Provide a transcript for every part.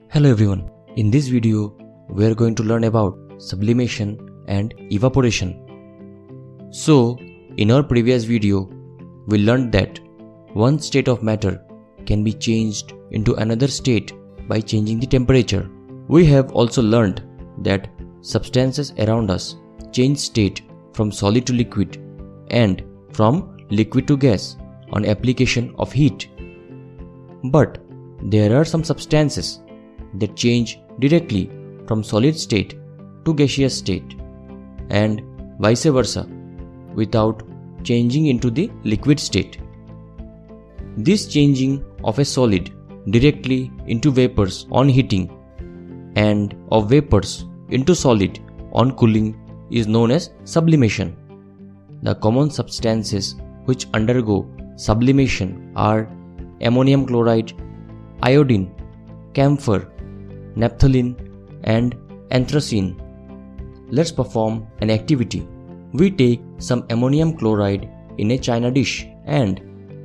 Hello everyone, in this video we are going to learn about sublimation and evaporation. So, in our previous video, we learned that one state of matter can be changed into another state by changing the temperature. We have also learned that substances around us change state from solid to liquid and from liquid to gas on application of heat. But there are some substances that change directly from solid state to gaseous state and vice versa without changing into the liquid state. This changing of a solid directly into vapors on heating and of vapors into solid on cooling is known as sublimation. The common substances which undergo sublimation are ammonium chloride, iodine, camphor, naphthalene and anthracene. Let's perform an activity. We take some ammonium chloride in a china dish and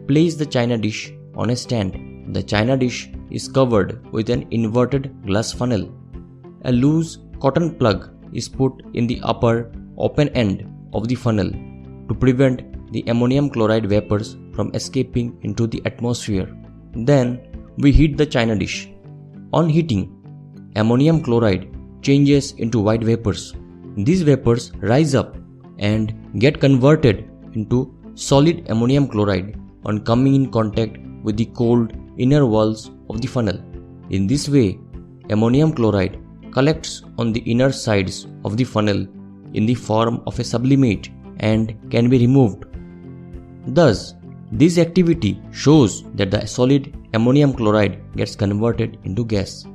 place the china dish on a stand. The china dish is covered with an inverted glass funnel. A loose cotton plug is put in the upper open end of the funnel to prevent the ammonium chloride vapors from escaping into the atmosphere. Then we heat the china dish. On heating, ammonium chloride changes into white vapors. These vapors rise up and get converted into solid ammonium chloride on coming in contact with the cold inner walls of the funnel. In this way, ammonium chloride collects on the inner sides of the funnel in the form of a sublimate and can be removed. Thus, this activity shows that the solid ammonium chloride gets converted into gas.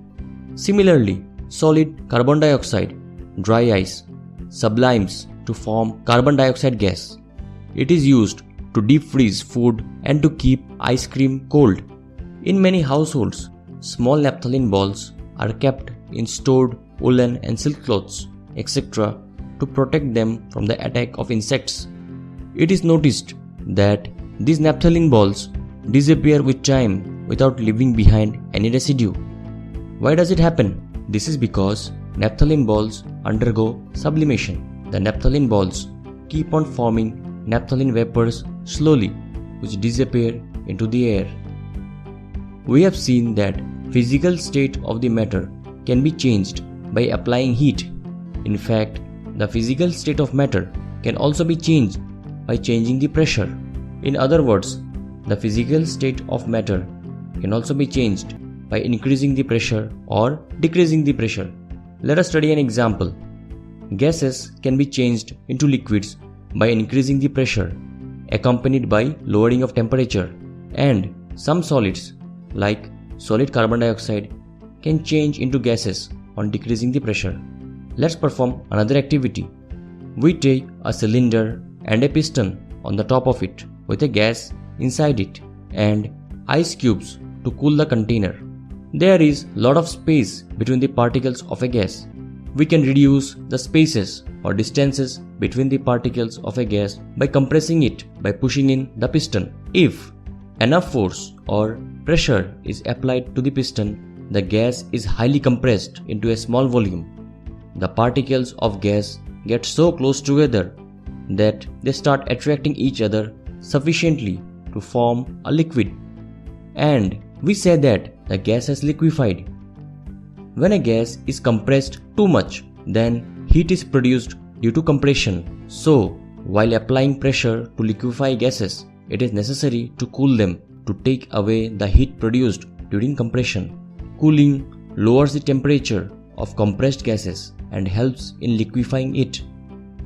Similarly, solid carbon dioxide, dry ice, sublimes to form carbon dioxide gas. It is used to deep freeze food and to keep ice cream cold. In many households, small naphthalene balls are kept in stored woolen and silk cloths, etc. to protect them from the attack of insects. It is noticed that these naphthalene balls disappear with time without leaving behind any residue. Why does it happen? This is because naphthalene balls undergo sublimation. The naphthalene balls keep on forming naphthalene vapors slowly, which disappear into the air. We have seen that physical state of the matter can be changed by applying heat. In fact, the physical state of matter can also be changed by changing the pressure. In other words, the physical state of matter can also be changed by increasing the pressure or decreasing the pressure. Let us study an example. Gases can be changed into liquids by increasing the pressure, accompanied by lowering of temperature, and some solids, like solid carbon dioxide, can change into gases on decreasing the pressure. Let's perform another activity. We take a cylinder and a piston on the top of it with a gas inside it and ice cubes to cool the container. There is a lot of space between the particles of a gas. We can reduce the spaces or distances between the particles of a gas by compressing it by pushing in the piston. If enough force or pressure is applied to the piston, the gas is highly compressed into a small volume. The particles of gas get so close together that they start attracting each other sufficiently to form a liquid. And we say that the gas has liquefied. When a gas is compressed too much, then heat is produced due to compression. So, while applying pressure to liquefy gases, it is necessary to cool them to take away the heat produced during compression. Cooling lowers the temperature of compressed gases and helps in liquefying it.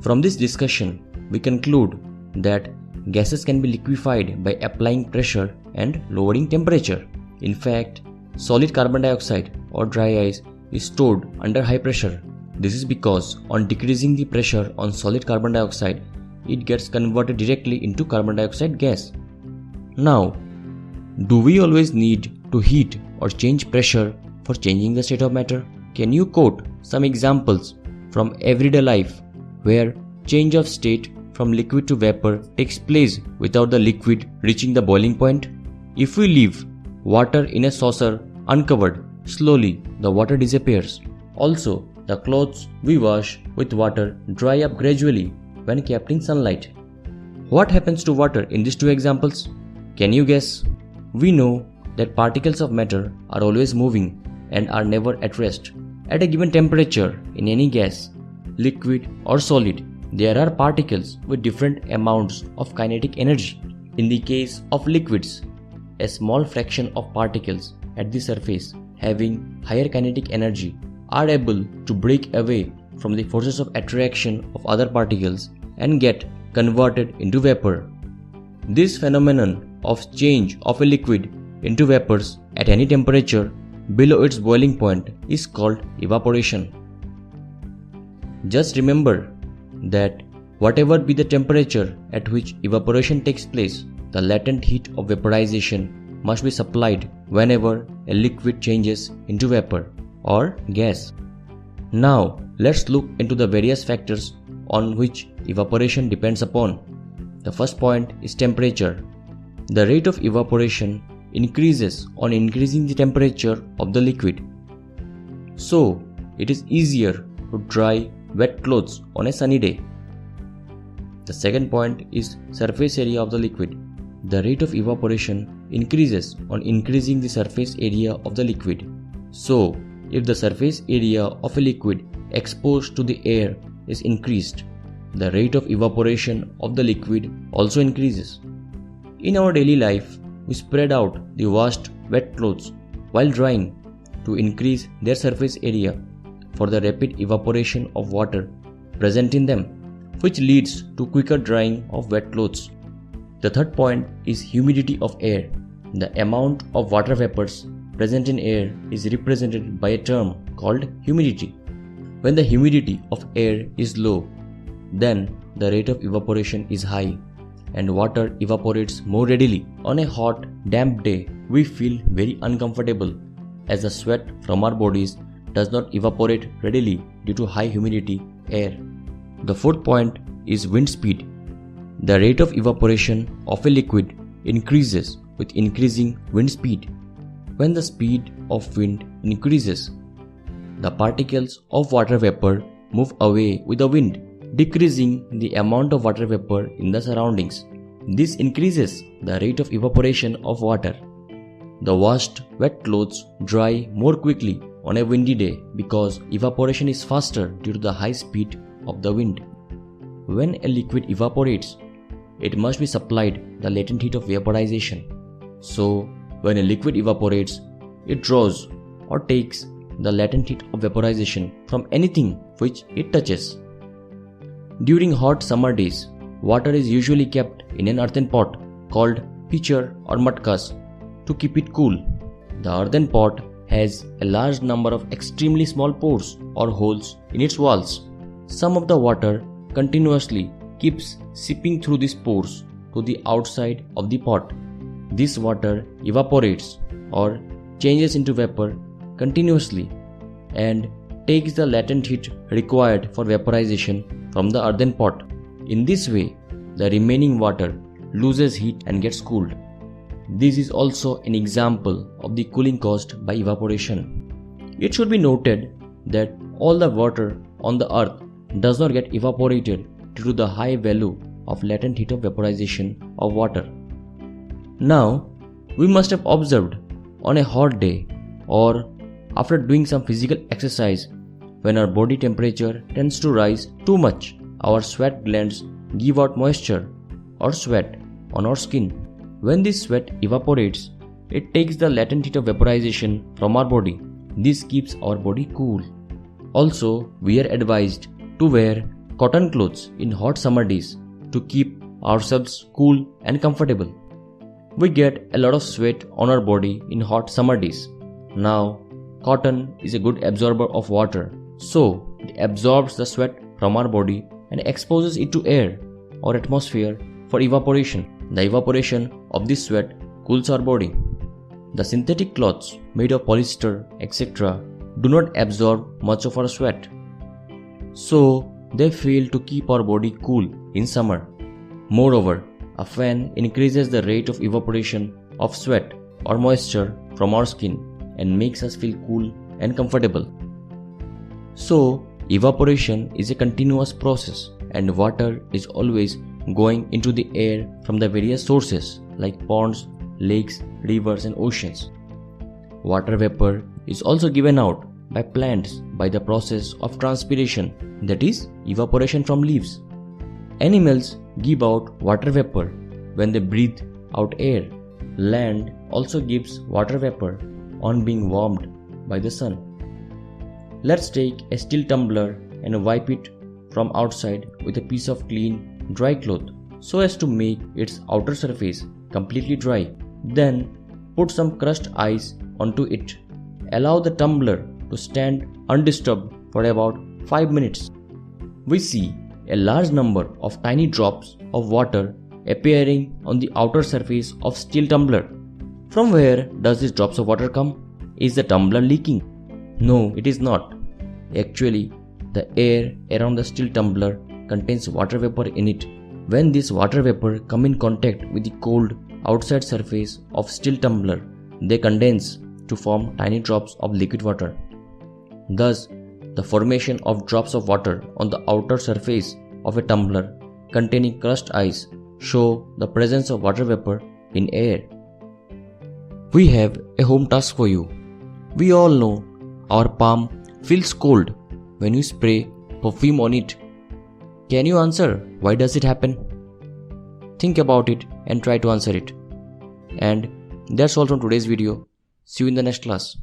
From this discussion, we conclude that gases can be liquefied by applying pressure and lowering temperature. In fact, solid carbon dioxide or dry ice is stored under high pressure. This is because on decreasing the pressure on solid carbon dioxide, it gets converted directly into carbon dioxide gas. Now, do we always need to heat or change pressure for changing the state of matter? Can you quote some examples from everyday life where change of state from from liquid to vapor takes place without the liquid reaching the boiling point? If we leave water in a saucer uncovered, slowly the water disappears. Also, the clothes we wash with water dry up gradually when kept in sunlight. What happens to water in these two examples? Can you guess? We know that particles of matter are always moving and are never at rest. At a given temperature in any gas, liquid or solid, there are particles with different amounts of kinetic energy. In the case of liquids, a small fraction of particles at the surface having higher kinetic energy are able to break away from the forces of attraction of other particles and get converted into vapor. This phenomenon of change of a liquid into vapors at any temperature below its boiling point is called evaporation. Just remember that whatever be the temperature at which evaporation takes place, the latent heat of vaporization must be supplied whenever a liquid changes into vapor or gas. Now, let's look into the various factors on which evaporation depends upon. The first point is temperature. The rate of evaporation increases on increasing the temperature of the liquid. So, it is easier to dry wet clothes on a sunny day. The second point is surface area of the liquid. The rate of evaporation increases on increasing the surface area of the liquid. So, if the surface area of a liquid exposed to the air is increased, the rate of evaporation of the liquid also increases. In our daily life, we spread out the washed wet clothes while drying to increase their surface area for the rapid evaporation of water present in them, which leads to quicker drying of wet clothes. The third point is humidity of air. The amount of water vapors present in air is represented by a term called humidity. When the humidity of air is low, then the rate of evaporation is high and water evaporates more readily. On a hot, damp day, we feel very uncomfortable as the sweat from our bodies does not evaporate readily due to high humidity air. The fourth point is wind speed. The rate of evaporation of a liquid increases with increasing wind speed. When the speed of wind increases, the particles of water vapor move away with the wind, decreasing the amount of water vapor in the surroundings. This increases the rate of evaporation of water. The washed wet clothes dry more quickly on a windy day because evaporation is faster due to the high speed of the wind. When a liquid evaporates, it must be supplied the latent heat of vaporization. So, when a liquid evaporates, it draws or takes the latent heat of vaporization from anything which it touches. During hot summer days, water is usually kept in an earthen pot called pitcher or mudkas to keep it cool. The earthen pot has a large number of extremely small pores or holes in its walls. Some of the water continuously keeps seeping through these pores to the outside of the pot. This water evaporates or changes into vapor continuously and takes the latent heat required for vaporization from the earthen pot. In this way, the remaining water loses heat and gets cooled. This is also an example of the cooling caused by evaporation. It should be noted that all the water on the earth does not get evaporated due to the high value of latent heat of vaporization of water. Now, we must have observed on a hot day or after doing some physical exercise, when our body temperature tends to rise too much, our sweat glands give out moisture or sweat on our skin. When this sweat evaporates, it takes the latent heat of vaporization from our body. This keeps our body cool. Also, we are advised to wear cotton clothes in hot summer days to keep ourselves cool and comfortable. We get a lot of sweat on our body in hot summer days. Now, cotton is a good absorber of water, so it absorbs the sweat from our body and exposes it to air or atmosphere for evaporation. The evaporation of this sweat cools our body. The synthetic cloths made of polyester, etc. do not absorb much of our sweat, so they fail to keep our body cool in summer. Moreover, a fan increases the rate of evaporation of sweat or moisture from our skin and makes us feel cool and comfortable. So, evaporation is a continuous process and water is always going into the air from the various sources like ponds, lakes, rivers and oceans. Water vapor is also given out by plants by the process of transpiration, that is, evaporation from leaves. Animals give out water vapor when they breathe out air. Land also gives water vapor on being warmed by the sun. Let's take a steel tumbler and wipe it from outside with a piece of clean, dry cloth so as to make its outer surface completely dry. Then put some crushed ice onto it. Allow the tumbler to stand undisturbed for about 5 minutes. We see a large number of tiny drops of water appearing on the outer surface of steel tumbler. From where does these drops of water come? Is the tumbler leaking? No, it is not. Actually, the air around the steel tumbler contains water vapor in it. When this water vapor come in contact with the cold outside surface of steel tumbler, they condense to form tiny drops of liquid water. Thus, the formation of drops of water on the outer surface of a tumbler containing crushed ice show the presence of water vapor in air. We have a home task for you. We all know our palm feels cold when you spray perfume on it. Can you answer why does it happen? Think about it and try to answer it. And that's all from today's video. See you in the next class.